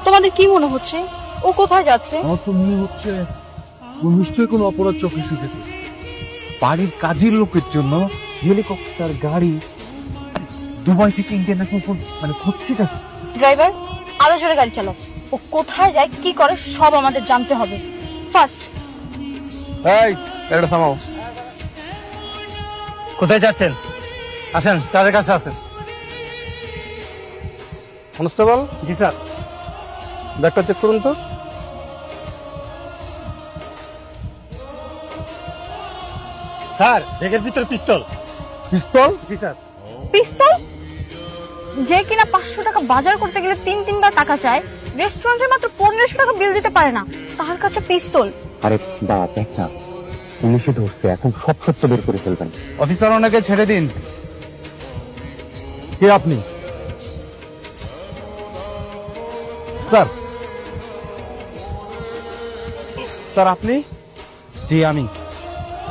তোমাদের কি মনে হচ্ছে ও কোথায় যাচ্ছে? আমার তো মনে হচ্ছে ও নিশ্চয়ই কোনো অপরাধ চক্রে শিখেছে। বাড়ির কাজের লোকের জন্য হেলিকপ্টার গাড়ি দুবাই থেকে ইন্টারন্যাশনাল মানে খুঁজছিটা। ড্রাইভার, আরো জোরে গাড়ি চালাও। ও কোথায় যায় কি করে সব আমাদের জানতে হবে। ফার্স্ট। এই এটা থামাও। কোথায় যাচ্ছেন? আসেন, চারের কাছে আছেন। কনস্টেবল। জি স্যার। ব্যাগটা চেক করুন তো। স্যার, ব্যাগের ভিতরে পিস্তল। পিস্তল? জি স্যার। পিস্তল? যে কিনা 500 টাকা বাজার করতে গেলে 3-3বার টাকা চায়, রেস্টুরেন্টে মাত্র 1500 টাকা বিল দিতে পারে না, তার কাছে পিস্তল। আরে বাবা দেখ না, পুলিশে ধরছে, এখন সব সত্য বের করে ফেলবেন। অফিসার, ওনাকে ছেড়ে দিন। কে আপনি? স্যার। স্যার আপনি? জি আমি,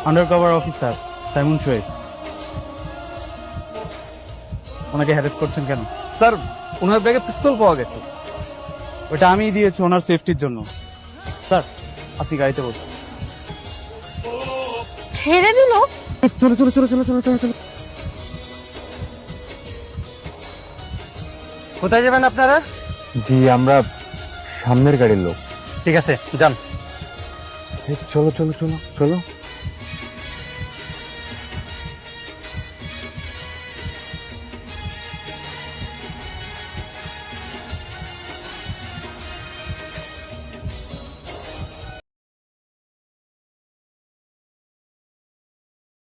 আন্ডারকভার অফিসার সাইমন শোয়েব। ওনাকে হ্যারেস করছেন কেন? স্যার, ওনার ব্যাগে পিস্তল পাওয়া গেছে। ওটা আমিই দিয়েছি ওনার সেফটির জন্য। স্যার, আপনি গাড়িতে বসুন। ছেড়ে দিল? চলো চলো চলো চলো চলো চলো চলো। কোথায় যাবেন আপনারা? জি আমরা সামনের গাড়ির লোক। ঠিক আছে, যান। চলো চলো চলো চলো।